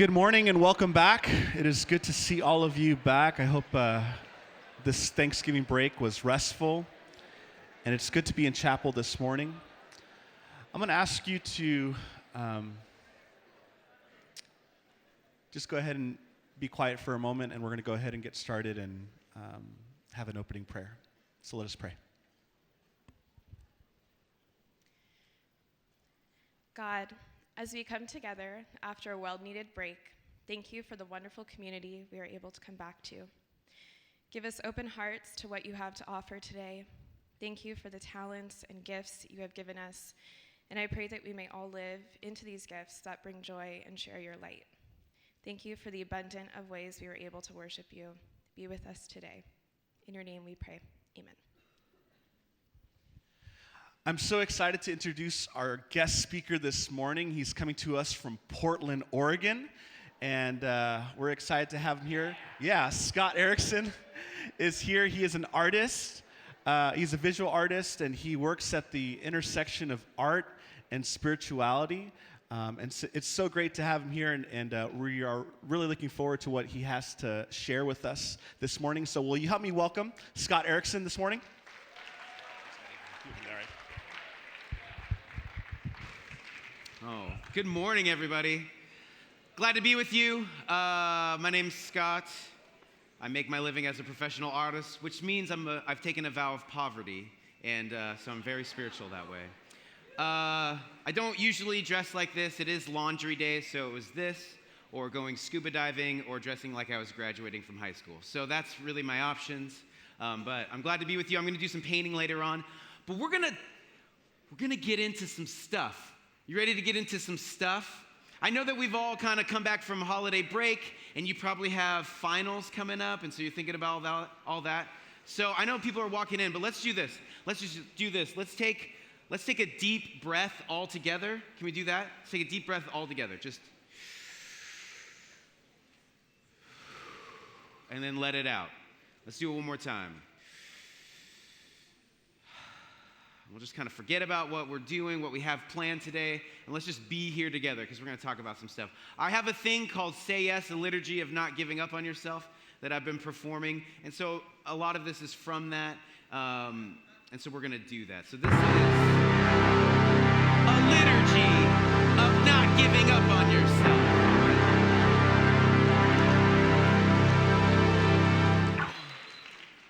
Good morning and welcome back. It is good to see all of you back. I hope this Thanksgiving break was restful, and it's good to be in chapel this morning. I'm going to ask you to just go ahead and be quiet for a moment, and we're going to go ahead and get started and have an opening prayer. So let us pray. God, as we come together after a well-needed break, thank you for the wonderful community we are able to come back to. Give us open hearts to what you have to offer today. Thank you for the talents and gifts you have given us, and I pray that we may all live into these gifts that bring joy and share your light. Thank you for the abundant of ways we are able to worship you. Be with us today. In your name we pray. Amen. I'm so excited to introduce our guest speaker this morning. He's coming to us from Portland, Oregon, and we're excited to have him here. Yeah, Scott Erickson is here. He is an artist. He's a visual artist, and he works at the intersection of art and spirituality. And so it's so great to have him here, and we are really looking forward to what he has to share with us this morning. So will you help me welcome Scott Erickson this morning? Oh, good morning, everybody. Glad to be with you. My name's Scott. I make my living as a professional artist, which means I've taken a vow of poverty, and so I'm very spiritual that way. I don't usually dress like this. It is laundry day, so it was this, or going scuba diving, or dressing like I was graduating from high school. So that's really my options, but I'm glad to be with you. I'm going to do some painting later on, but we're gonna get into some stuff. You ready to get into some stuff? I know that we've all kind of come back from holiday break, and you probably have finals coming up, and so you're thinking about all that. So I know people are walking in, but let's do this. Let's just do this. Let's take a deep breath all together. Can we do that? Let's take a deep breath all together. Just, and then let it out. Let's do it one more time. We'll just kind of forget about what we're doing, what we have planned today, and let's just be here together because we're going to talk about some stuff. I have a thing called Say Yes, a liturgy of not giving up on yourself that I've been performing, and so a lot of this is from that, and so we're going to do that. So this is a liturgy of not giving up on yourself.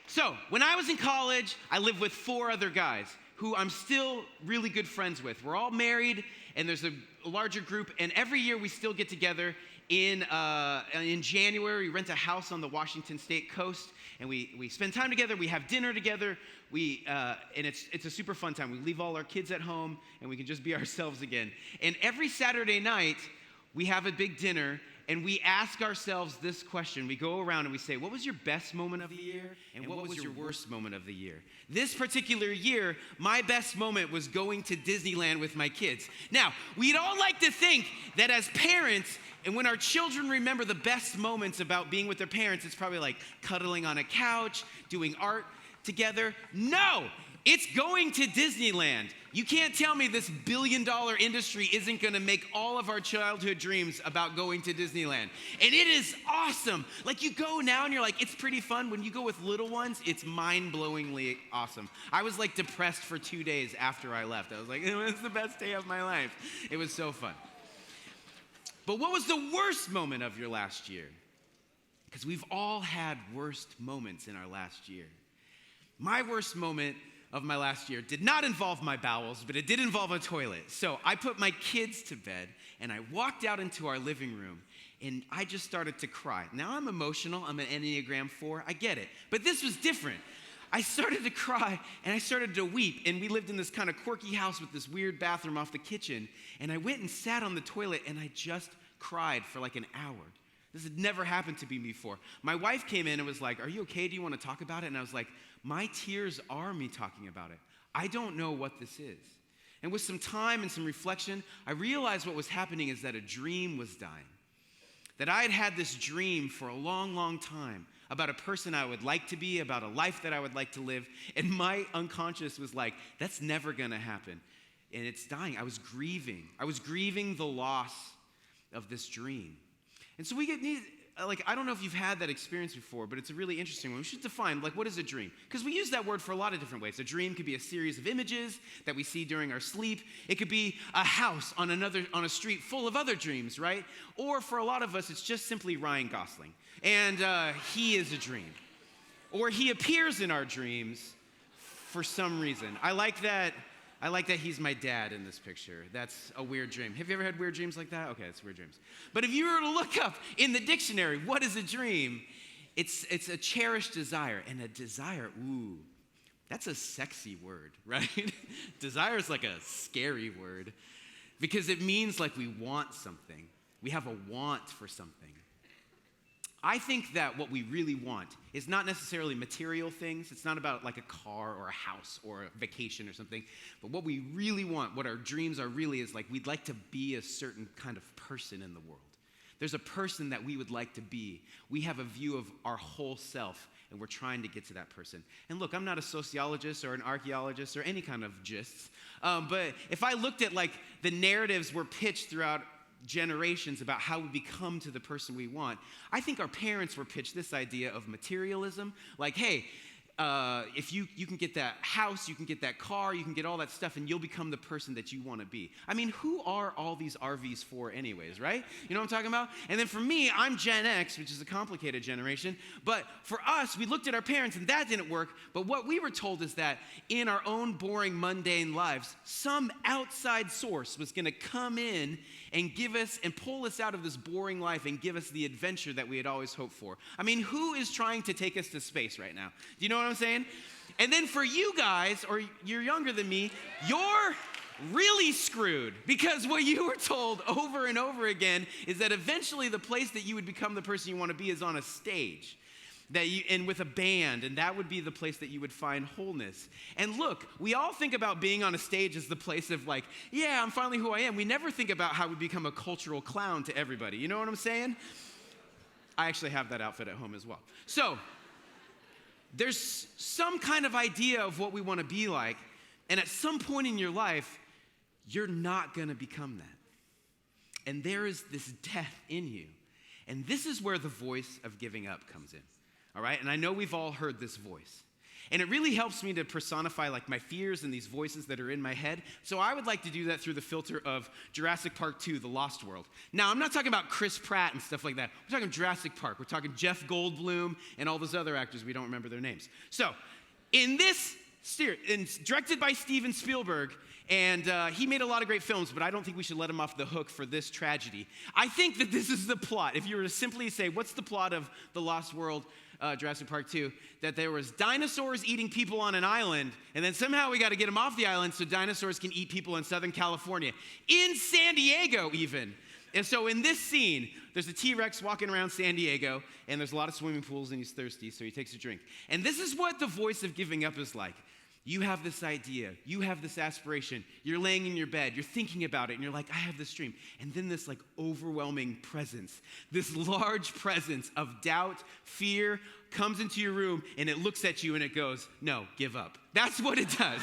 So, when I was in college, I lived with 4 other guys who I'm still really good friends with. We're all married, and there's a larger group, and every year we still get together in January. We rent a house on the Washington State coast, and we spend time together. We have dinner together. And it's a super fun time. We leave all our kids at home, and we can just be ourselves again. And every Saturday night, we have a big dinner, and we ask ourselves this question. We go around and we say, what was your best moment of the year? And what was your worst moment of the year? This particular year, my best moment was going to Disneyland with my kids. Now, we'd all like to think that as parents, and when our children remember the best moments about being with their parents, it's probably like cuddling on a couch, doing art together. No! It's going to Disneyland. You can't tell me this billion-dollar industry isn't going to make all of our childhood dreams about going to Disneyland. And it is awesome. Like, you go now and you're like, it's pretty fun. When you go with little ones, it's mind-blowingly awesome. I was like depressed for 2 days after I left. I was like, it was the best day of my life. It was so fun. But what was the worst moment of your last year? Because we've all had worst moments in our last year. My worst moment of my last year did not involve my bowels, but it did involve a toilet. So I put my kids to bed, and I walked out into our living room, and I just started to cry. Now I'm emotional. I'm an Enneagram 4. I get it. But this was different. I started to cry, and I started to weep, and we lived in this kind of quirky house with this weird bathroom off the kitchen, and I went and sat on the toilet, and I just cried for like an hour. This had never happened to me before. My wife came in and was like, are you okay? Do you want to talk about it? And I was like, my tears are me talking about it. I don't know what this is. And with some time and some reflection, I realized what was happening is that a dream was dying. That I had had this dream for a long, long time about a person I would like to be, about a life that I would like to live. And my unconscious was like, that's never going to happen. And it's dying. I was grieving. I was grieving the loss of this dream. And so I don't know if you've had that experience before, but it's a really interesting one. We should define, what is a dream? Because we use that word for a lot of different ways. A dream could be a series of images that we see during our sleep. It could be a house on a street full of other dreams, right? Or for a lot of us, it's just simply Ryan Gosling. And he is a dream. Or he appears in our dreams for some reason. I like that he's my dad in this picture. That's a weird dream. Have you ever had weird dreams like that? Okay, it's weird dreams. But if you were to look up in the dictionary, what is a dream? It's a cherished desire. And a desire, ooh, that's a sexy word, right? Desire is like a scary word because it means like we want something. We have a want for something. I think that what we really want is not necessarily material things. It's not about like a car or a house or a vacation or something. But what we really want, what our dreams are really, is like we'd like to be a certain kind of person in the world. There's a person that we would like to be. We have a view of our whole self, and we're trying to get to that person. And look, I'm not a sociologist or an archaeologist or any kind of gists. But if I looked at like the narratives were pitched throughout generations about how we become to the person we want, I think our parents were pitched this idea of materialism. Like, hey, if you can get that house, you can get that car, you can get all that stuff, and you'll become the person that you want to be. I mean, who are all these RVs for anyways, right? You know what I'm talking about? And then for me, I'm Gen X, which is a complicated generation. But for us, we looked at our parents, and that didn't work. But what we were told is that in our own boring, mundane lives, some outside source was going to come in and give us and pull us out of this boring life and give us the adventure that we had always hoped for. I mean, who is trying to take us to space right now? Do you know what I'm saying? And then for you guys, or you're younger than me, you're really screwed, because what you were told over and over again is that eventually the place that you would become the person you want to be is on a stage. And with a band, and that would be the place that you would find wholeness. And look, we all think about being on a stage as the place of like, yeah, I'm finally who I am. We never think about how we become a cultural clown to everybody. You know what I'm saying? I actually have that outfit at home as well. So there's some kind of idea of what we want to be like, and at some point in your life, you're not going to become that. And there is this death in you. And this is where the voice of giving up comes in. All right? And I know we've all heard this voice. And it really helps me to personify like my fears and these voices that are in my head. So I would like to do that through the filter of Jurassic Park 2, The Lost World. Now, I'm not talking about Chris Pratt and stuff like that. We're talking Jurassic Park. We're talking Jeff Goldblum and all those other actors. We don't remember their names. So in this series, directed by Steven Spielberg, and he made a lot of great films, but I don't think we should let him off the hook for this tragedy. I think that this is the plot. If you were to simply say, what's the plot of The Lost World, Jurassic Park 2, that there was dinosaurs eating people on an island, and then somehow we got to get them off the island so dinosaurs can eat people in Southern California, in San Diego even. And so in this scene, there's a T-Rex walking around San Diego, and there's a lot of swimming pools, and he's thirsty, so he takes a drink. And this is what the voice of giving up is like. You have this idea, you have this aspiration, you're laying in your bed, you're thinking about it, and you're like, I have this dream. And then this like overwhelming presence, this large presence of doubt, fear, comes into your room, and it looks at you and it goes, no, give up. That's what it does.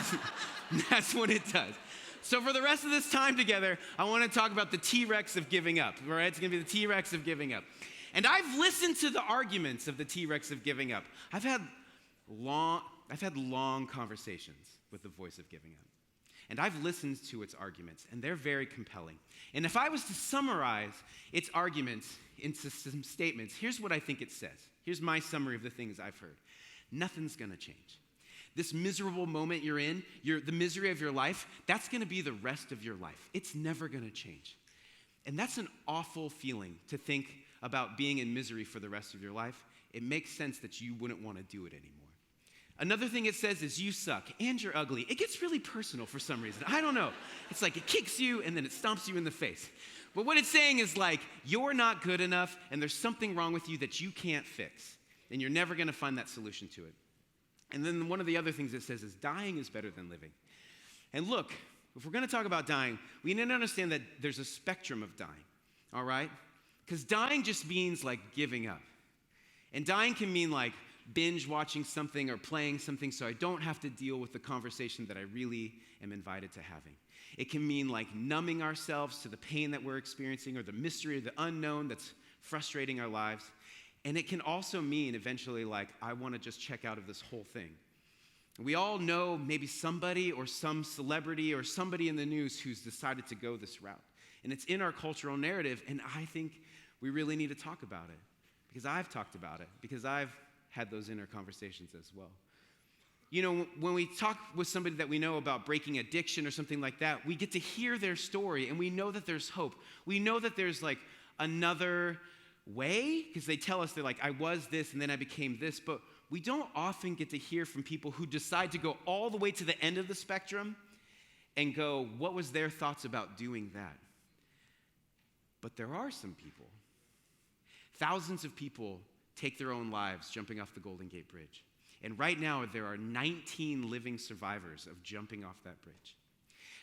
That's what it does. So for the rest of this time together, I want to talk about the T-Rex of giving up, all right? It's going to be the T-Rex of giving up. And I've listened to the arguments of the T-Rex of giving up. I've had long conversations with the voice of giving up. And I've listened to its arguments, and they're very compelling. And if I was to summarize its arguments into some statements, here's what I think it says. Here's my summary of the things I've heard. Nothing's going to change. This miserable moment you're in, the misery of your life, that's going to be the rest of your life. It's never going to change. And that's an awful feeling to think about being in misery for the rest of your life. It makes sense that you wouldn't want to do it anymore. Another thing it says is you suck and you're ugly. It gets really personal for some reason. I don't know. It's like it kicks you and then it stomps you in the face. But what it's saying is like, you're not good enough and there's something wrong with you that you can't fix. And you're never going to find that solution to it. And then one of the other things it says is dying is better than living. And look, if we're going to talk about dying, we need to understand that there's a spectrum of dying, all right? Because dying just means like giving up. And dying can mean like binge watching something or playing something so I don't have to deal with the conversation that I really am invited to having. It can mean like numbing ourselves to the pain that we're experiencing or the mystery or the unknown that's frustrating our lives. And it can also mean eventually, like, I want to just check out of this whole thing. We all know maybe somebody or some celebrity or somebody in the news who's decided to go this route. And it's in our cultural narrative, and I think we really need to talk about it. Because I've talked about it, because I've had those inner conversations as well. You know, when we talk with somebody that we know about breaking addiction or something like that, we get to hear their story, and we know that there's hope. We know that there's like another way, because they tell us, they're like, I was this and then I became this, but we don't often get to hear from people who decide to go all the way to the end of the spectrum and go, what was their thoughts about doing that? But there are some people. Thousands of people take their own lives jumping off the Golden Gate Bridge. And right now, there are 19 living survivors of jumping off that bridge.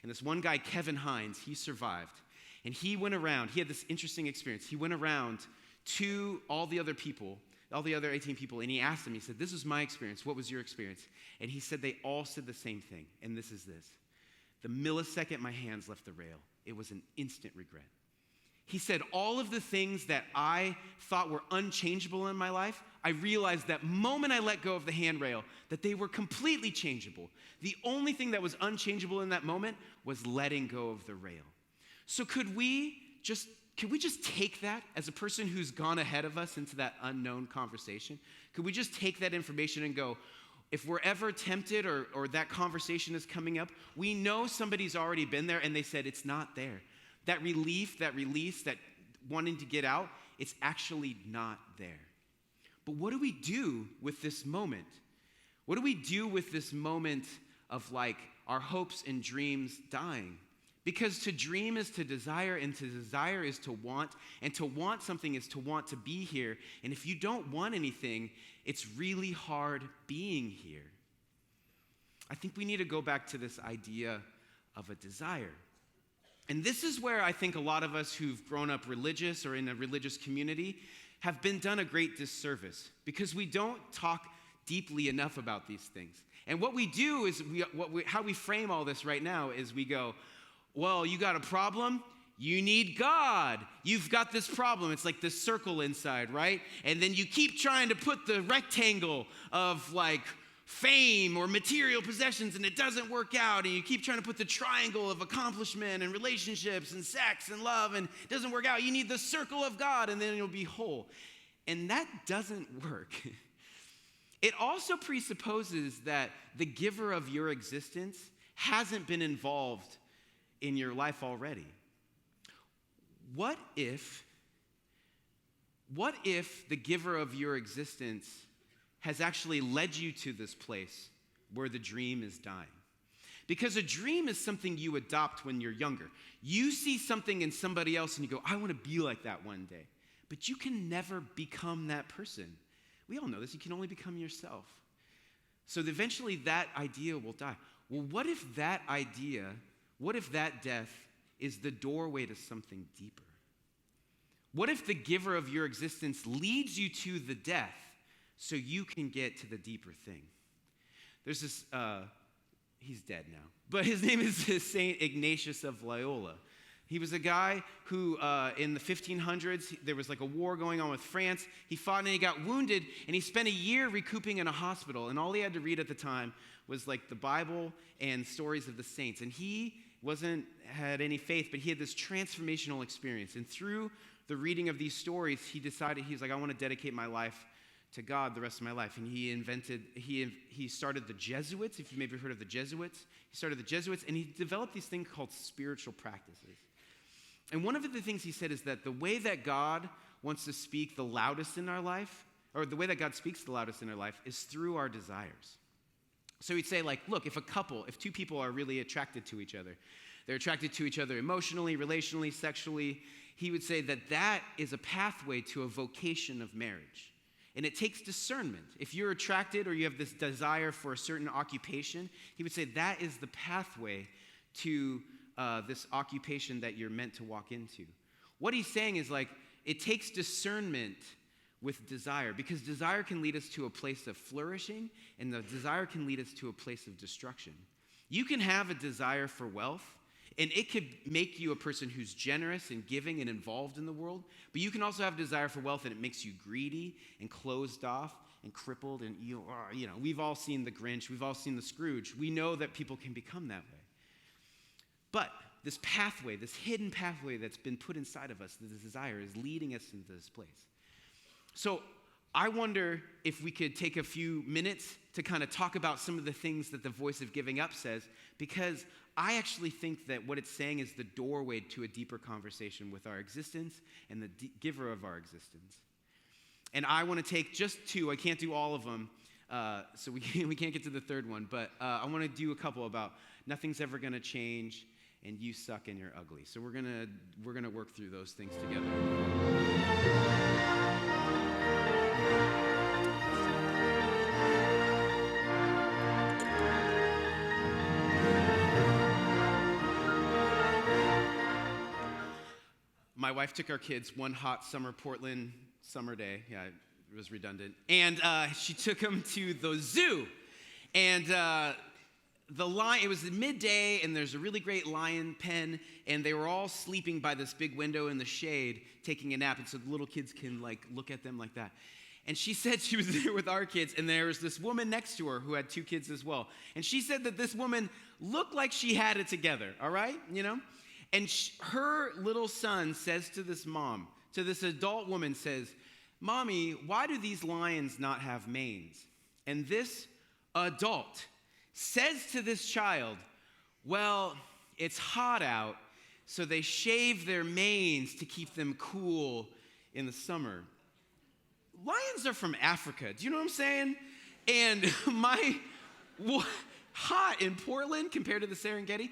And this one guy, Kevin Hines, he survived. And he went around, he had this interesting experience. He went around to all the other people, all the other 18 people, and he asked them, he said, this was my experience. What was your experience? And he said they all said the same thing. And this is this. The millisecond my hands left the rail, it was an instant regret. He said, all of the things that I thought were unchangeable in my life, I realized that moment I let go of the handrail, that they were completely changeable. The only thing that was unchangeable in that moment was letting go of the rail. So could we just take that as a person who's gone ahead of us into that unknown conversation? Could we just take that information and go, if we're ever tempted or that conversation is coming up, we know somebody's already been there and they said it's not there. That relief, that release, that wanting to get out, it's actually not there. But what do we do with this moment? What do we do with this moment of like our hopes and dreams dying? Because to dream is to desire, and to desire is to want, and to want something is to want to be here. And if you don't want anything, it's really hard being here. I think we need to go back to this idea of a desire. And this is where I think a lot of us who've grown up religious or in a religious community have been done a great disservice, because we don't talk deeply enough about these things. And what we do is, how we frame all this right now is we go, well, you got a problem? You need God. You've got this problem. It's like this circle inside, right? And then you keep trying to put the rectangle of like fame or material possessions, and it doesn't work out, and you keep trying to put the triangle of accomplishment and relationships and sex and love, and it doesn't work out. You need the circle of God, and then you'll be whole. And that doesn't work. It also presupposes that the giver of your existence hasn't been involved in your life already. What if the giver of your existence has actually led you to this place where the dream is dying? Because a dream is something you adopt when you're younger. You see something in somebody else and you go, I want to be like that one day. But you can never become that person. We all know this. You can only become yourself. So eventually that idea will die. Well, what if that death is the doorway to something deeper? What if the giver of your existence leads you to the death so you can get to the deeper thing? There's this, he's dead now, but his name is Saint Ignatius of Loyola. He was a guy who, in the 1500s, there was like a war going on with France. He fought and he got wounded, and he spent a year recouping in a hospital. And all he had to read at the time was like the Bible and stories of the saints. And he had any faith, but he had this transformational experience. And through the reading of these stories, he decided, he was like, I want to dedicate my life to God the rest of my life. And he started the Jesuits, if you maybe heard of the Jesuits. He started the Jesuits, and he developed these things called spiritual practices. And one of the things he said is that the way that God wants to speak the loudest in our life, or the way that God speaks the loudest in our life, is through our desires. So he'd say, like, look, if two people are really attracted to each other, they're attracted to each other emotionally, relationally, sexually, he would say that that is a pathway to a vocation of marriage. And it takes discernment. If you're attracted or you have this desire for a certain occupation, he would say that is the pathway to this occupation that you're meant to walk into. What he's saying is, like, it takes discernment with desire, because desire can lead us to a place of flourishing, and the desire can lead us to a place of destruction. You can have a desire for wealth. And it could make you a person who's generous and giving and involved in the world, but you can also have a desire for wealth and it makes you greedy and closed off and crippled. And we've all seen the Grinch, we've all seen the Scrooge. We know that people can become that way. But this pathway, this hidden pathway that's been put inside of us, this desire, is leading us into this place. So I wonder if we could take a few minutes to kind of talk about some of the things that the voice of giving up says, because I actually think that what it's saying is the doorway to a deeper conversation with our existence and the giver of our existence. And I want to take just two. I can't do all of them, so we can't get to the third one, but I want to do a couple about nothing's ever going to change and you suck and you're ugly. So we're gonna work through those things together. My wife took our kids one hot summer Portland summer day. Yeah, it was redundant. And she took them to the zoo. And it was midday, and there's a really great lion pen, and they were all sleeping by this big window in the shade, taking a nap, and so the little kids can look at them like that. And she said she was there with our kids, and there was this woman next to her who had two kids as well. And she said that this woman looked like she had it together, all right, And her little son says to this mom, to this adult woman says, "Mommy, why do these lions not have manes?" And this adult says to this child, "Well, it's hot out, so they shave their manes to keep them cool in the summer." Lions are from Africa. Do you know what I'm saying? And hot in Portland compared to the Serengeti.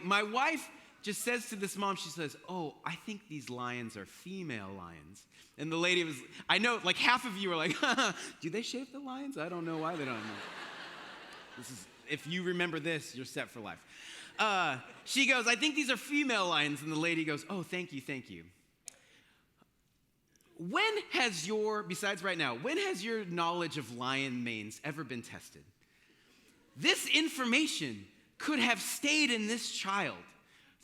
My wife just says to this mom, she says, "Oh, I think these lions are female lions." And the lady I know, half of you are like, "Do they shave the lions? I don't know why they don't know." If you remember this, you're set for life. She goes, "I think these are female lions." And the lady goes, "Oh, thank you. Besides right now, when has your knowledge of lion manes ever been tested? This information could have stayed in this child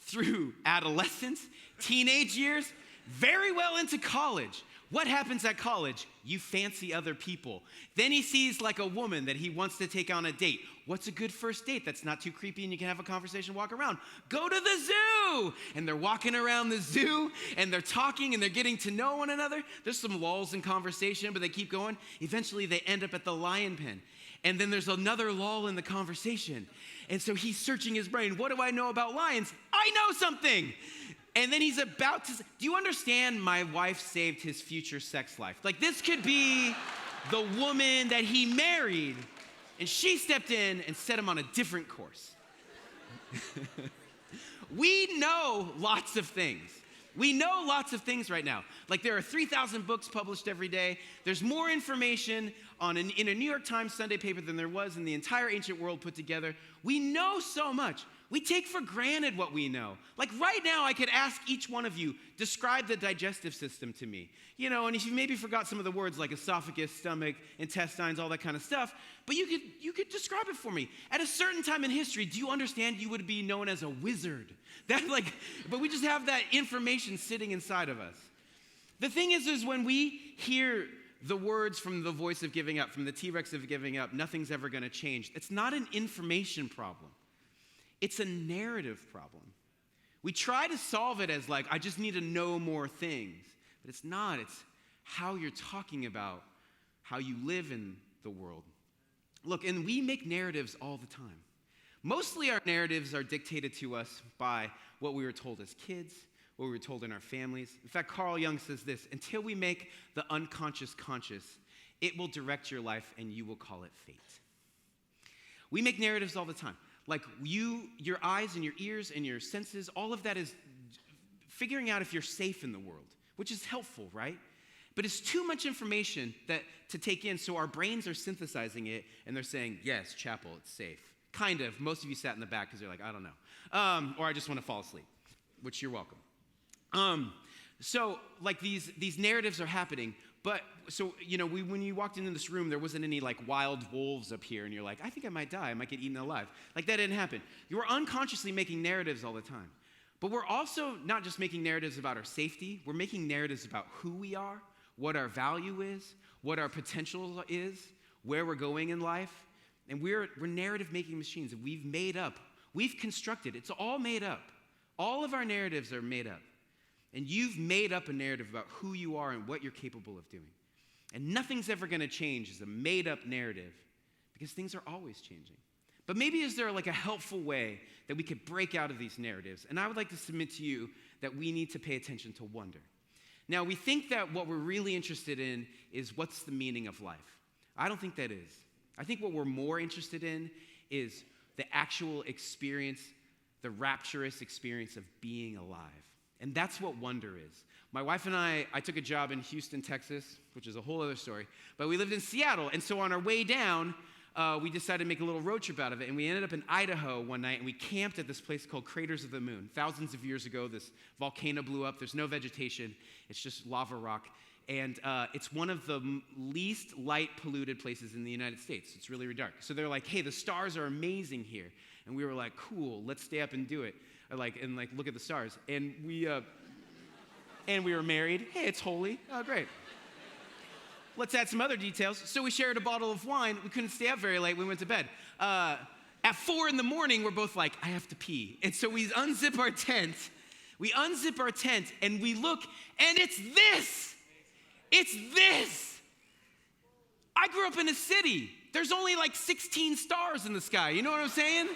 through adolescence, teenage years, very well into college. What happens at college? You fancy other people. Then he sees a woman that he wants to take on a date. What's a good first date that's not too creepy and you can have a conversation, walk around? Go to the zoo! And they're walking around the zoo and they're talking and they're getting to know one another. There's some lulls in conversation, but they keep going. Eventually they end up at the lion pen. And then there's another lull in the conversation. And so he's searching his brain. What do I know about lions? I know something! And then he's about to, do you understand my wife saved his future sex life? This could be the woman that he married, and she stepped in and set him on a different course. We know lots of things. We know lots of things right now. There are 3,000 books published every day. There's more information in a New York Times Sunday paper than there was in the entire ancient world put together. We know so much. We take for granted what we know. Right now, I could ask each one of you, describe the digestive system to me. And if you maybe forgot some of the words like esophagus, stomach, intestines, all that kind of stuff, but you could describe it for me. At a certain time in history, do you understand you would be known as a wizard? But we just have that information sitting inside of us. The thing is when we hear the words from the voice of giving up, from the T-Rex of giving up, nothing's ever going to change. It's not an information problem. It's a narrative problem. We try to solve it as I just need to know more things. But it's not. It's how you're talking about how you live in the world. Look, and we make narratives all the time. Mostly our narratives are dictated to us by what we were told as kids, what we were told in our families. In fact, Carl Jung says this: until we make the unconscious conscious, it will direct your life and you will call it fate. We make narratives all the time. Your eyes and your ears and your senses, all of that is figuring out if you're safe in the world, which is helpful, right? But it's too much information to take in, so our brains are synthesizing it, and they're saying, yes, chapel, it's safe. Kind of. Most of you sat in the back because you're I don't know. Or I just want to fall asleep, which you're welcome. So, like, these narratives are happening, but, so, when you walked into this room, there wasn't any, like, wild wolves up here, and you're like, I think I might die, I might get eaten alive. Like, that didn't happen. You were unconsciously making narratives all the time. But we're also not just making narratives about our safety, we're making narratives about who we are, what our value is, what our potential is, where we're going in life. And we're narrative-making machines that we've made up. We've constructed. It's all made up. All of our narratives are made up. And you've made up a narrative about who you are and what you're capable of doing. And nothing's ever going to change as a made-up narrative because things are always changing. But maybe is there like a helpful way that we could break out of these narratives? And I would like to submit to you that we need to pay attention to wonder. Now, we think that what we're really interested in is what's the meaning of life. I don't think that is. I think what we're more interested in is the actual experience, the rapturous experience of being alive. And that's what wonder is. My wife and I took a job in Houston, Texas, which is a whole other story, but we lived in Seattle. And so on our way down, we decided to make a little road trip out of it. And we ended up in Idaho one night, and we camped at this place called Craters of the Moon. Thousands of years ago, this volcano blew up. There's no vegetation. It's just lava rock. And it's one of the least light-polluted places in the United States. It's really, really dark. So they're like, hey, the stars are amazing here. And we were like, cool, let's stay up and do it. And look at the stars. And we were married. Hey, it's holy. Oh, great. Let's add some other details. So we shared a bottle of wine. We couldn't stay up very late. We went to bed. At 4 a.m, we're both like, I have to pee. And so we unzip our tent. And we look, and it's this. It's this. I grew up in a city. There's only like 16 stars in the sky. You know what I'm saying?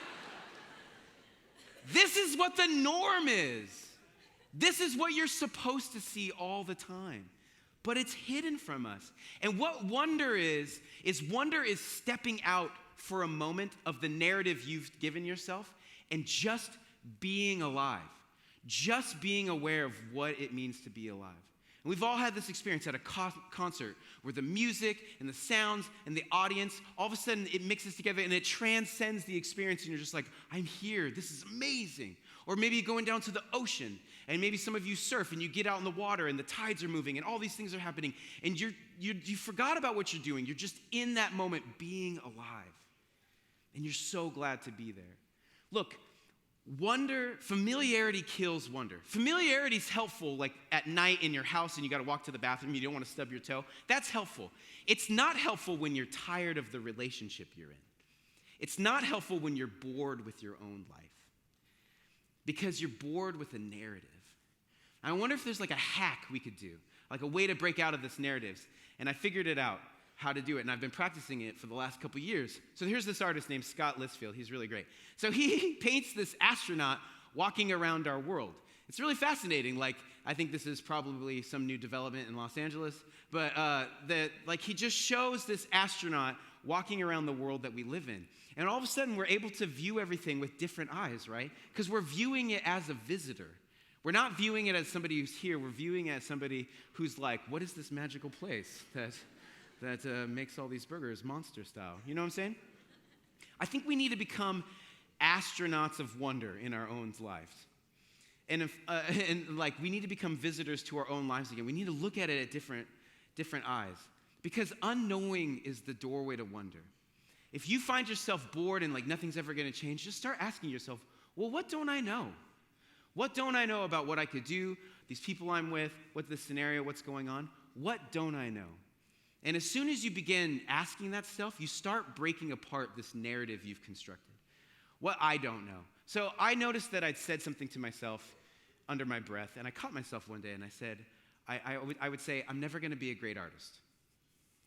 This is what the norm is. This is what you're supposed to see all the time. But it's hidden from us. And what wonder is wonder is stepping out for a moment of the narrative you've given yourself and just being alive. Just being aware of what it means to be alive. And we've all had this experience at a concert where the music and the sounds and the audience, all of a sudden it mixes together and it transcends the experience and you're just like, I'm here, this is amazing. Or maybe going down to the ocean and maybe some of you surf and you get out in the water and the tides are moving and all these things are happening and you forgot about what you're doing. You're just in that moment being alive. And you're so glad to be there. Look, familiarity kills wonder. Familiarity is helpful, like at night in your house and you got to walk to the bathroom, you don't want to stub your toe. That's helpful. It's not helpful when you're tired of the relationship you're in. It's not helpful when you're bored with your own life because you're bored with a narrative. I wonder if there's like a hack we could do, like a way to break out of this narratives. And I figured it out, how to do it. And I've been practicing it for the last couple years. So here's this artist named Scott Lisfield. He's really great. So he paints this astronaut walking around our world. It's really fascinating. Like, I think this is probably some new development in Los Angeles. But he just shows this astronaut walking around the world that we live in. And all of a sudden, we're able to view everything with different eyes, right? Because we're viewing it as a visitor. We're not viewing it as somebody who's here. We're viewing it as somebody who's like, what is this magical place that makes all these burgers monster style? You know what I'm saying? I think we need to become astronauts of wonder in our own lives. And we need to become visitors to our own lives again. We need to look at it at different eyes. Because unknowing is the doorway to wonder. If you find yourself bored and like nothing's ever going to change, just start asking yourself, well, what don't I know? What don't I know about what I could do, these people I'm with, what's the scenario, what's going on? What don't I know? And as soon as you begin asking that stuff, you start breaking apart this narrative you've constructed. What I don't know. So I noticed that I'd said something to myself under my breath, and I caught myself one day, and I said, I would say, I'm never going to be a great artist.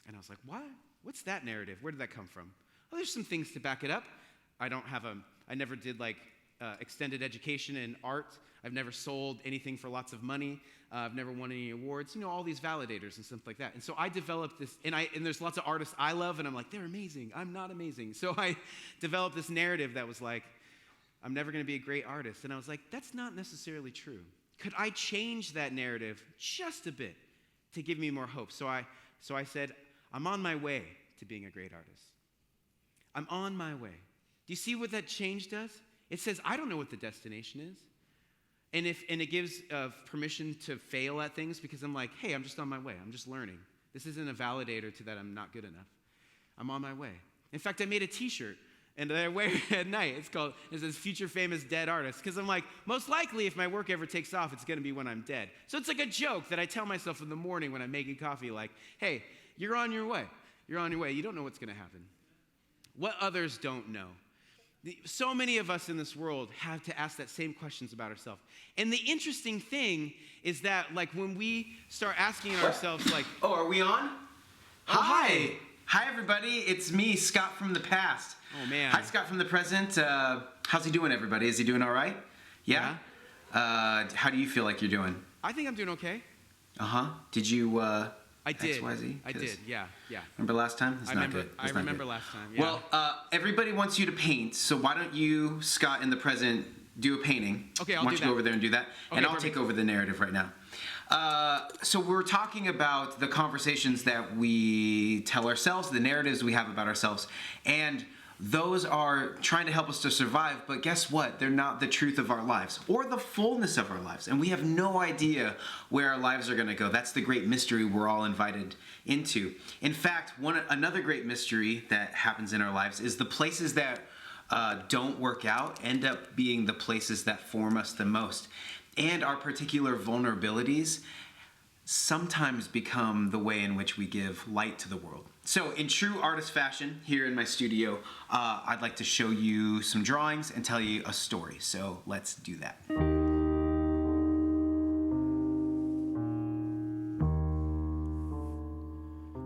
And I was like, what? What's that narrative? Where did that come from? Well, there's some things to back it up. I never did extended education in art. I've never sold anything for lots of money. I've never won any awards. All these validators and stuff like that. And so I developed this, and there's lots of artists I love, and I'm like, they're amazing. I'm not amazing. So I developed this narrative that was like, I'm never going to be a great artist. And I was like, that's not necessarily true. Could I change that narrative just a bit to give me more hope? So I said, I'm on my way to being a great artist. I'm on my way. Do you see what that change does? It says, I don't know what the destination is. And it gives permission to fail at things because I'm like, hey, I'm just on my way. I'm just learning. This isn't a validator to that I'm not good enough. I'm on my way. In fact, I made a t-shirt and I wear it at night. It says Future Famous Dead Artist, because I'm like, most likely if my work ever takes off, it's going to be when I'm dead. So it's like a joke that I tell myself in the morning when I'm making coffee, like, hey, you're on your way. You're on your way. You don't know what's going to happen. What others don't know. So many of us in this world have to ask that same questions about ourselves. And the interesting thing is that, like, when we start asking ourselves, like, oh, are we on? Hi. Hi, everybody. It's me, Scott from the past. Oh, man. Hi, Scott from the present. How's he doing, everybody? Is he doing all right? Yeah? How do you feel like you're doing? I think I'm doing okay. Uh-huh. Did you, I did. XYZ? I did, yeah. Remember last time? It's I not remember. good. I It's not remember good. last time. Yeah. Well, everybody wants you to paint, so why don't you, Scott in the present, do a painting? Okay, I'll Why do don't you go that. over there and do that? Okay, And I'll perfect. take over the narrative right now. So we're talking about the conversations that we tell ourselves, the narratives we have about ourselves, and those are trying to help us to survive, but guess what? They're not the truth of our lives or the fullness of our lives, and we have no idea where our lives are going to go. That's the great mystery we're all invited into. In fact, another great mystery that happens in our lives is the places that don't work out end up being the places that form us the most. And our particular vulnerabilities sometimes become the way in which we give light to the world. So in true artist fashion, here in my studio, I'd like to show you some drawings and tell you a story. So let's do that.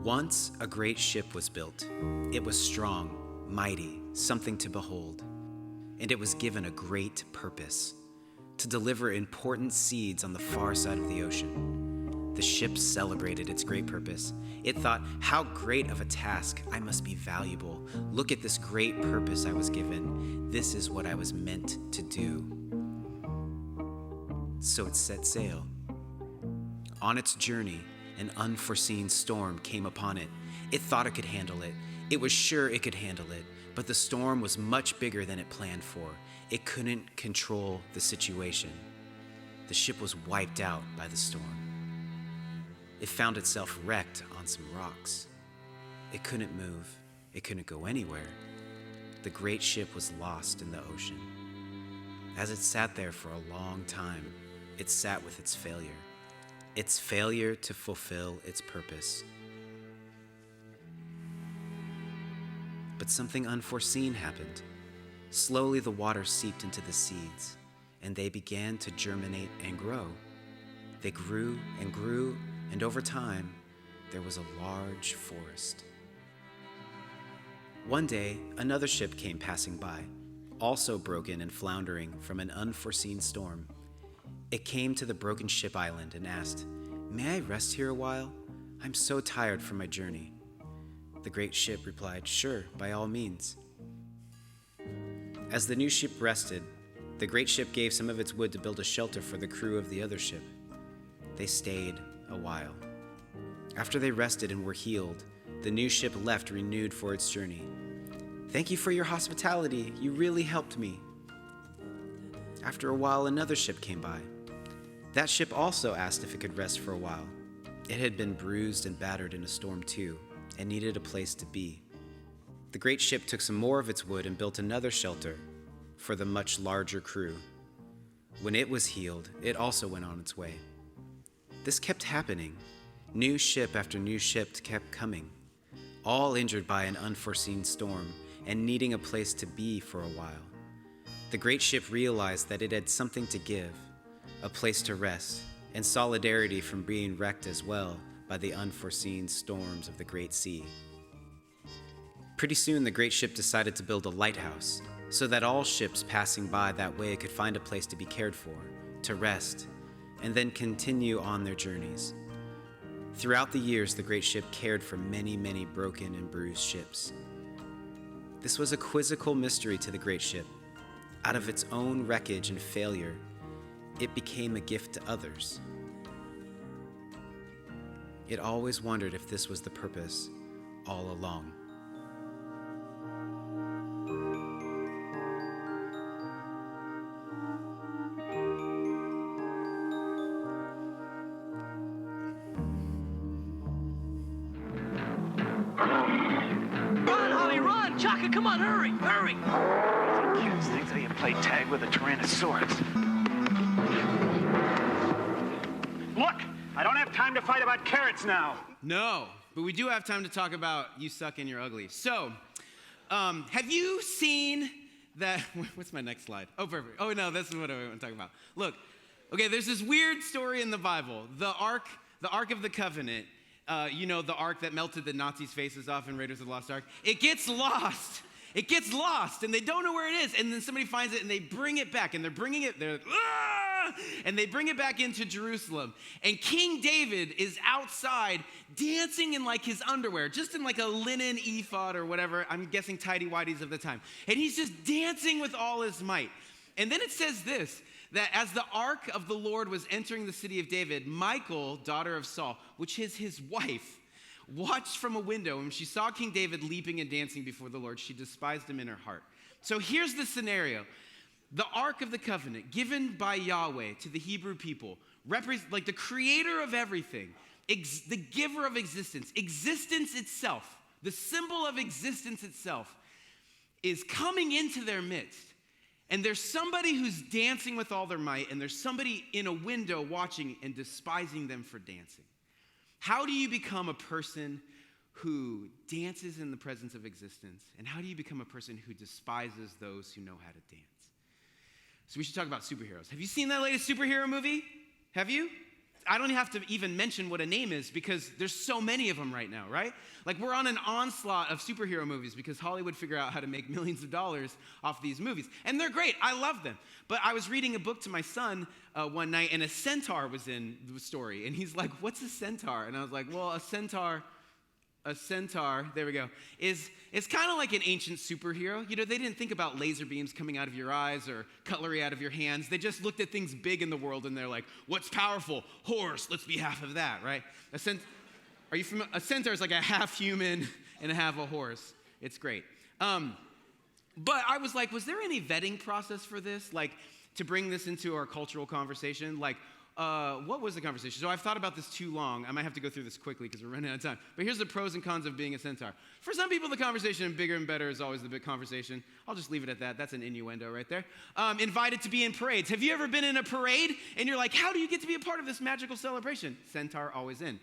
Once a great ship was built. It was strong, mighty, something to behold. And it was given a great purpose: to deliver important seeds on the far side of the ocean. The ship celebrated its great purpose. It thought, how great of a task! I must be valuable. Look at this great purpose I was given. This is what I was meant to do. So it set sail. On its journey, an unforeseen storm came upon it. It thought it could handle it. It was sure it could handle it, but the storm was much bigger than it planned for. It couldn't control the situation. The ship was wiped out by the storm. It found itself wrecked on some rocks. It couldn't move. It couldn't go anywhere. The great ship was lost in the ocean. As it sat there for a long time, it sat with its failure to fulfill its purpose. But something unforeseen happened. Slowly the water seeped into the seeds, and they began to germinate and grow. They grew and grew, and over time, there was a large forest. One day, another ship came passing by, also broken and floundering from an unforeseen storm. It came to the broken ship island and asked, "May I rest here a while? I'm so tired from my journey." The great ship replied, "Sure, by all means." As the new ship rested, the great ship gave some of its wood to build a shelter for the crew of the other ship. They stayed a while. After they rested and were healed, the new ship left renewed for its journey. "Thank you for your hospitality. You really helped me." After a while, another ship came by. That ship also asked if it could rest for a while. It had been bruised and battered in a storm too, and needed a place to be. The great ship took some more of its wood and built another shelter for the much larger crew. When it was healed, it also went on its way. This kept happening. New ship after new ship kept coming, all injured by an unforeseen storm and needing a place to be for a while. The great ship realized that it had something to give, a place to rest, and solidarity from being wrecked as well by the unforeseen storms of the great sea. Pretty soon, the great ship decided to build a lighthouse so that all ships passing by that way could find a place to be cared for, to rest, and then continue on their journeys. Throughout the years, the great ship cared for many, many broken and bruised ships. This was a quizzical mystery to the great ship. Out of its own wreckage and failure, it became a gift to others. It always wondered if this was the purpose all along. Run, Holly, run! Chaka, come on, hurry, hurry! Kids think they can play tag with a Tyrannosaurus. Look, I don't have time to fight about carrots now. No, but we do have time to talk about you suck and you're ugly. So, have you seen that? What's my next slide? Oh, perfect. Oh, no, this is what I want to talk about. Look, okay, there's this weird story in the Bible. The Ark of the Covenant, the Ark that melted the Nazis' faces off in Raiders of the Lost Ark. It gets lost. It gets lost, and they don't know where it is. And then somebody finds it, and they bring it back. And they bring it back into Jerusalem. And King David is outside dancing in like his underwear, just in like a linen ephod or whatever. I'm guessing tighty-whities of the time. And he's just dancing with all his might. And then it says this, that as the ark of the Lord was entering the city of David, Michal, daughter of Saul, which is his wife, watched from a window, and when she saw King David leaping and dancing before the Lord, she despised him in her heart. So here's the scenario. The Ark of the Covenant, given by Yahweh to the Hebrew people, like the creator of everything, the giver of existence itself, the symbol of existence itself, is coming into their midst. And there's somebody who's dancing with all their might, and there's somebody in a window watching and despising them for dancing. How do you become a person who dances in the presence of existence? And how do you become a person who despises those who know how to dance? So we should talk about superheroes. Have you seen that latest superhero movie? Have you? I don't have to even mention what a name is because there's so many of them right now, right? Like we're on an onslaught of superhero movies because Hollywood figured out how to make millions of dollars off these movies. And they're great. I love them. But I was reading a book to my son one night and a centaur was in the story. And he's like, what's a centaur? And I was like, well, a centaur, there we go, it's kind of like an ancient superhero. You know, they didn't think about laser beams coming out of your eyes or cutlery out of your hands. They just looked at things big in the world and they're like, what's powerful? Horse, let's be half of that, right? Are you familiar? A centaur is like a half human and a half a horse. It's great. But I was like, was there any vetting process for this? Like, to bring this into our cultural conversation? Like, what was the conversation? So I've thought about this too long. I might have to go through this quickly because we're running out of time. But here's the pros and cons of being a centaur. For some people, the conversation bigger and better is always the big conversation. I'll just leave it at that. That's an innuendo right there. Invited to be in parades. Have you ever been in a parade and you're like, how do you get to be a part of this magical celebration? Centaur always in.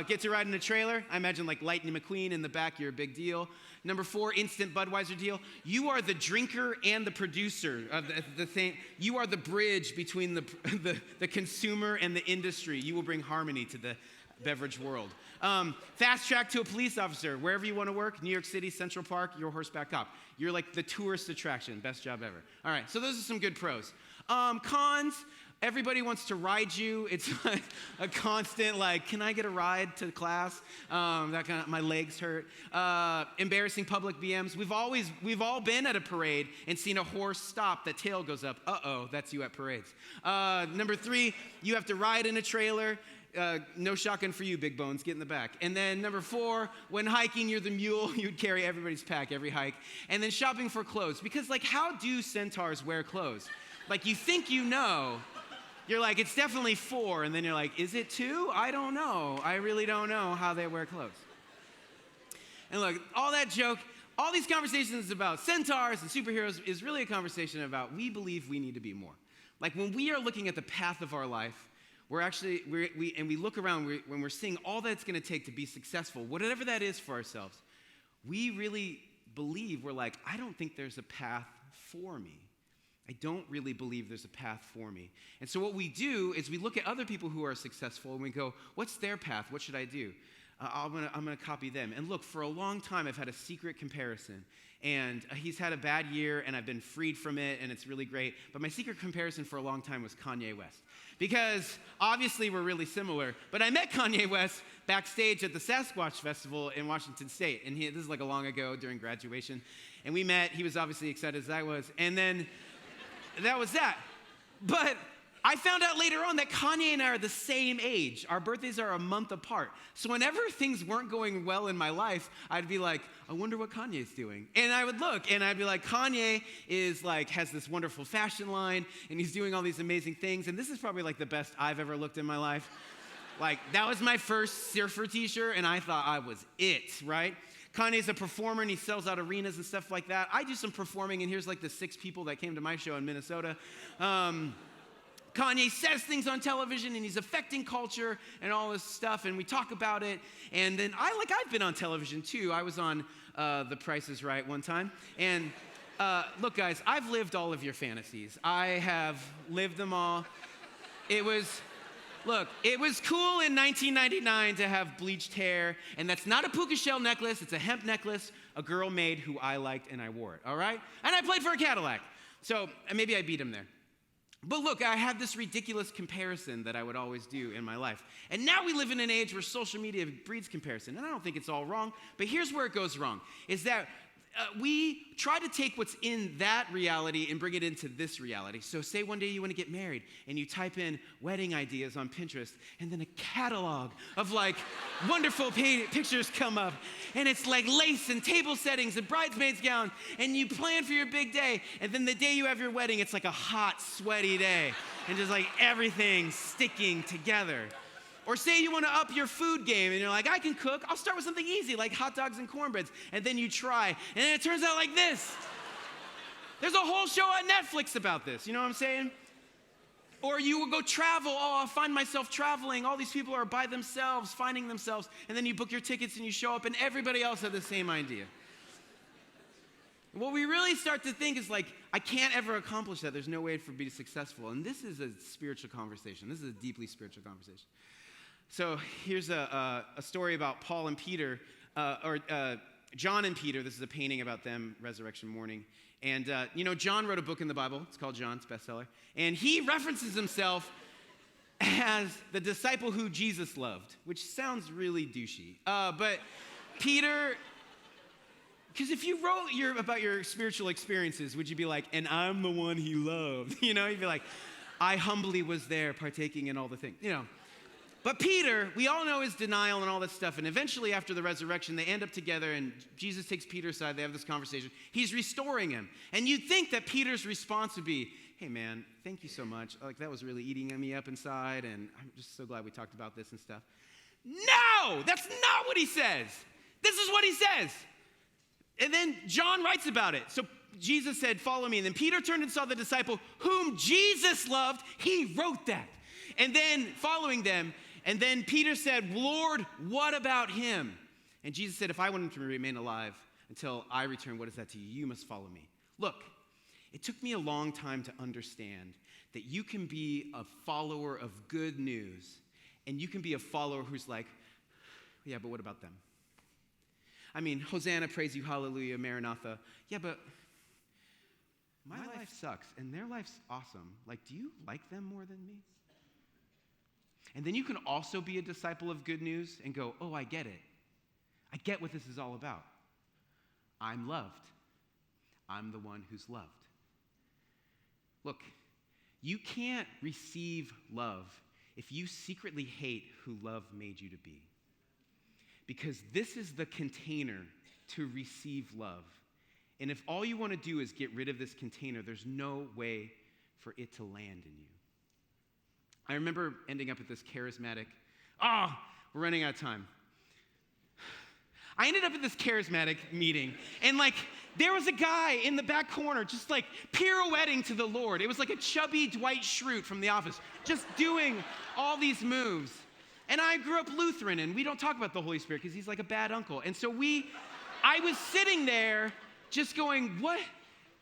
Get to ride in a trailer. I imagine like Lightning McQueen in the back. You're a big deal. Number 4, instant Budweiser deal. You are the drinker and the producer of the thing. You are the bridge between the consumer and the industry. You will bring harmony to the beverage world. Fast track to a police officer. Wherever you want to work, New York City, Central Park, you're a horseback cop. You're like the tourist attraction. Best job ever. All right, so those are some good pros. Cons. Everybody wants to ride you. It's like a constant, like, can I get a ride to class? That kind of, my legs hurt. Embarrassing public BMs. We've all been at a parade and seen a horse stop, that tail goes up. Uh-oh, that's you at parades. Number 3, you have to ride in a trailer. No shotgun for you, big bones, get in the back. And then number 4, when hiking, you're the mule, you'd carry everybody's pack every hike. And then shopping for clothes, because like, how do centaurs wear clothes? Like, you think you know. You're like, it's definitely 4, and then you're like, is it 2? I don't know. I really don't know how they wear clothes. And look, all that joke, all these conversations about centaurs and superheroes is really a conversation about we believe we need to be more. Like when we are looking at the path of our life, we look around, when we're seeing all that it's going to take to be successful, whatever that is for ourselves, we really believe, we're like, I don't think there's a path for me. I don't really believe there's a path for me. And so what we do is we look at other people who are successful and we go, what's their path? What should I do? I'm gonna copy them. And look, for a long time, I've had a secret comparison. And he's had a bad year, and I've been freed from it, and it's really great. But my secret comparison for a long time was Kanye West. Because obviously we're really similar. But I met Kanye West backstage at the Sasquatch Festival in Washington State. And this is like a long ago during graduation. And we met. He was obviously excited as I was. And then that was that. But I found out later on that Kanye and I are the same age. Our birthdays are a month apart. So whenever things weren't going well in my life, I'd be like, I wonder what Kanye's doing. And I would look and I'd be like, Kanye is like, has this wonderful fashion line and he's doing all these amazing things. And this is probably like the best I've ever looked in my life. Like, that was my first surfer t-shirt and I thought I was it, right? Kanye's a performer and he sells out arenas and stuff like that. I do some performing, and here's like the 6 people that came to my show in Minnesota. Kanye says things on television and he's affecting culture and all this stuff, and we talk about it. And then I've been on television too. I was on The Price is Right one time. And look, guys, I've lived all of your fantasies. I have lived them all. It was cool in 1999 to have bleached hair, and that's not a puka shell necklace, it's a hemp necklace a girl made who I liked, and I wore it, all right? And I played for a Cadillac. So maybe I beat him there. But look, I had this ridiculous comparison that I would always do in my life. And now we live in an age where social media breeds comparison. And I don't think it's all wrong, but here's where it goes wrong, is that we try to take what's in that reality and bring it into this reality. So say one day you want to get married and you type in wedding ideas on Pinterest, and then a catalog of like wonderful pictures come up, and it's like lace and table settings and bridesmaid's gown, and you plan for your big day, and then the day you have your wedding, it's like a hot, sweaty day, and just like everything sticking together. Or say you want to up your food game, and you're like, I can cook. I'll start with something easy, like hot dogs and cornbreads. And then you try, and then it turns out like this. There's a whole show on Netflix about this. You know what I'm saying? Or you will go travel. Oh, I'll find myself traveling. All these people are by themselves, finding themselves. And then you book your tickets, and you show up, and everybody else had the same idea. What we really start to think is like, I can't ever accomplish that. There's no way for me to be successful. And this is a spiritual conversation. This is a deeply spiritual conversation. So here's a story about Paul and Peter, John and Peter. This is a painting about them, resurrection morning. And, John wrote a book in the Bible. It's called John. It's a bestseller. And he references himself as the disciple who Jesus loved, which sounds really douchey. But Peter, because if you wrote about your spiritual experiences, would you be like, and I'm the one he loved? You'd be like, I humbly was there partaking in all the things, But Peter, we all know his denial and all this stuff, and eventually after the resurrection, they end up together, and Jesus takes Peter aside, they have this conversation. He's restoring him, and you'd think that Peter's response would be, hey man, thank you so much. Like, that was really eating me up inside, and I'm just so glad we talked about this and stuff. No, that's not what he says. This is what he says. And then John writes about it. So Jesus said, follow me, and then Peter turned and saw the disciple whom Jesus loved. He wrote that. And then following them, and then Peter said, Lord, what about him? And Jesus said, if I want him to remain alive until I return, what is that to you? You must follow me. Look, it took me a long time to understand that you can be a follower of good news, and you can be a follower who's like, yeah, but what about them? I mean, Hosanna, praise you, hallelujah, Maranatha. Yeah, but my life sucks, and their life's awesome. Like, do you like them more than me? And then you can also be a disciple of good news and go, oh, I get it. I get what this is all about. I'm loved. I'm the one who's loved. Look, you can't receive love if you secretly hate who love made you to be. Because this is the container to receive love. And if all you want to do is get rid of this container, there's no way for it to land in you. I remember ending up at this charismatic, we're running out of time. I ended up at this charismatic meeting, and there was a guy in the back corner just pirouetting to the Lord. It was like a chubby Dwight Schrute from The Office, just doing all these moves. And I grew up Lutheran, and we don't talk about the Holy Spirit because he's like a bad uncle. And so I was sitting there just going, what?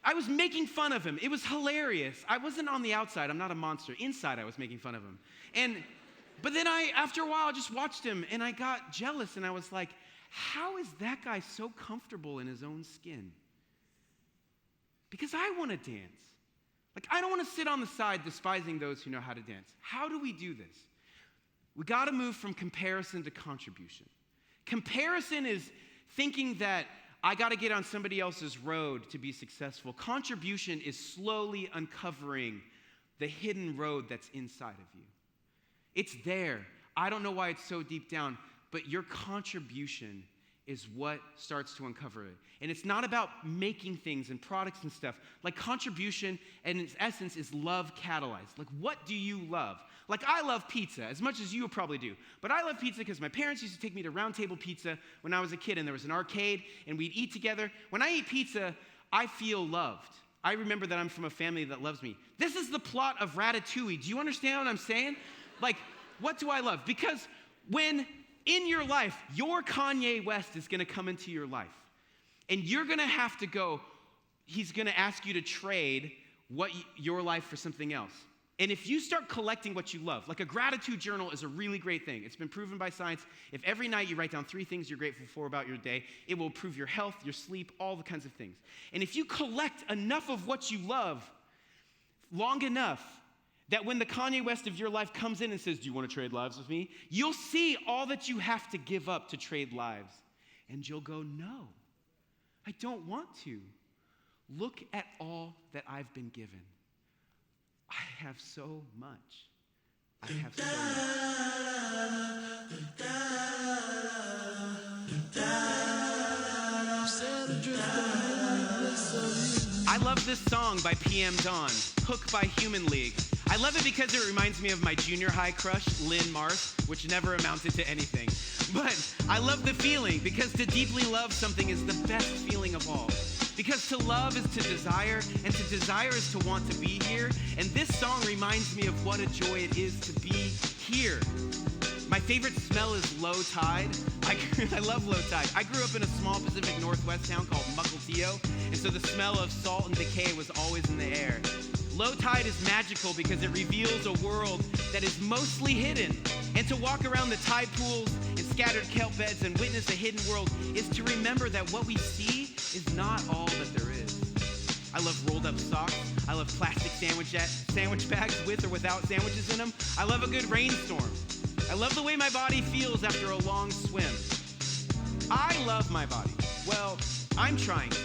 I was making fun of him. It was hilarious. I wasn't on the outside. I'm not a monster. Inside, I was making fun of him. But then after a while, I just watched him, and I got jealous, and I was like, how is that guy so comfortable in his own skin? Because I want to dance. I don't want to sit on the side despising those who know how to dance. How do we do this? We got to move from comparison to contribution. Comparison is thinking that I got to get on somebody else's road to be successful. Contribution is slowly uncovering the hidden road that's inside of you. It's there. I don't know why it's so deep down, but your contribution is what starts to uncover it. And it's not about making things and products and stuff. Like contribution, and its essence is love catalyzed. Like, what do you love? Like, I love pizza as much as you probably do. But I love pizza because my parents used to take me to Round Table Pizza when I was a kid, and there was an arcade, and we'd eat together. When I eat pizza, I feel loved. I remember that I'm from a family that loves me. This is the plot of Ratatouille. Do you understand what I'm saying? Like, what do I love? Because when in your life, your Kanye West is going to come into your life. And you're going to have to go, he's going to ask you to trade your life for something else. And if you start collecting what you love, like a gratitude journal is a really great thing. It's been proven by science. If every night you write down 3 things you're grateful for about your day, it will improve your health, your sleep, all the kinds of things. And if you collect enough of what you love long enough, that when the Kanye West of your life comes in and says, do you want to trade lives with me? You'll see all that you have to give up to trade lives. And you'll go, no, I don't want to. Look at all that I've been given. I have so much. I have so much. I love this song by PM Dawn, Hook by Human League. I love it because it reminds me of my junior high crush, Lynn Marth, which never amounted to anything. But I love the feeling because to deeply love something is the best feeling of all. Because to love is to desire, and to desire is to want to be here. And this song reminds me of what a joy it is to be here. My favorite smell is low tide. I love low tide. I grew up in a small Pacific Northwest town called Mukilteo, and so the smell of salt and decay was always in the air. Low tide is magical because it reveals a world that is mostly hidden. And to walk around the tide pools and scattered kelp beds and witness a hidden world is to remember that what we see is not all that there is. I love rolled up socks. I love plastic sandwich bags with or without sandwiches in them. I love a good rainstorm. I love the way my body feels after a long swim. I love my body. Well, I'm trying to.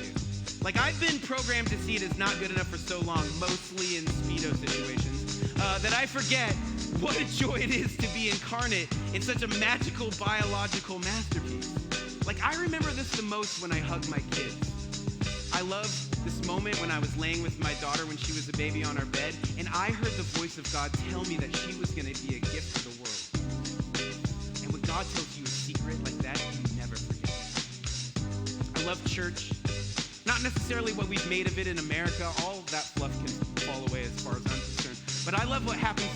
Like, I've been programmed to see it as not good enough for so long, mostly in Speedo situations, that I forget what a joy it is to be incarnate in such a magical biological masterpiece. Like, I remember this the most when I hug my kids. I love this moment when I was laying with my daughter when she was a baby on our bed, and I heard the voice of God tell me that she was going to be a gift to the world. And when God tells you a secret like that, you never forget. I love church. Not necessarily what we've made of it in America. All of that fluff can fall away as far as I'm concerned. But I love what happens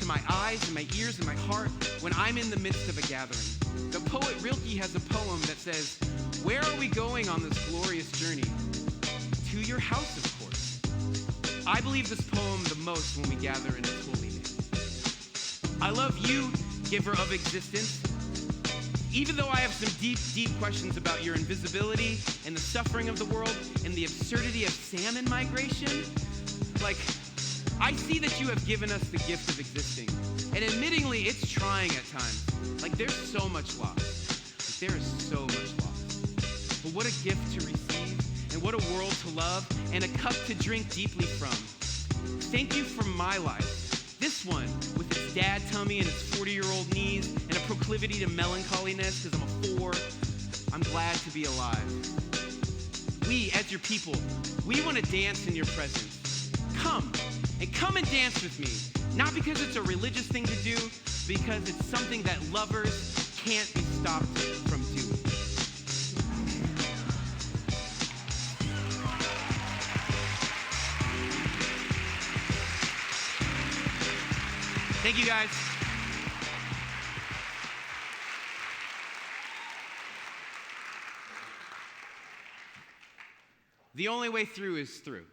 to my eyes and my ears and my heart when I'm in the midst of a gathering. The poet Rilke has a poem that says, "Where are we going on this glorious journey? To your house, of course." I believe this poem the most when we gather in its holy name. I love you, giver of existence. Even though I have some deep, deep questions about your invisibility and the suffering of the world and the absurdity of salmon migration, like, I see that you have given us the gift of existing. And admittingly, it's trying at times. Like, there's so much loss. Like, there is so much loss. But what a gift to receive, and what a world to love, and a cup to drink deeply from. Thank you for my life. This one, with its dad tummy and its 40-year-old knees and a proclivity to melancholiness because I'm a 4, I'm glad to be alive. We, as your people, we want to dance in your presence. Come and dance with me. Not because it's a religious thing to do, because it's something that lovers can't be stopped from doing. Thank you, guys. The only way through is through.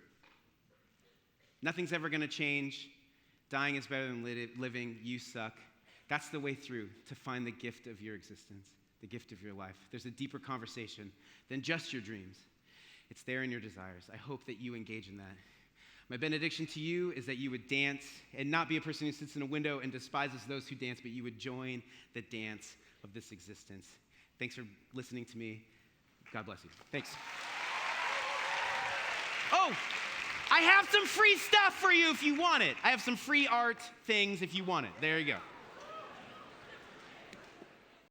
Nothing's ever going to change. Dying is better than living. You suck. That's the way through, to find the gift of your existence, the gift of your life. There's a deeper conversation than just your dreams. It's there in your desires. I hope that you engage in that. My benediction to you is that you would dance and not be a person who sits in a window and despises those who dance, but you would join the dance of this existence. Thanks for listening to me. God bless you. Thanks. Oh, I have some free stuff for you if you want it. I have some free art things if you want it. There you go.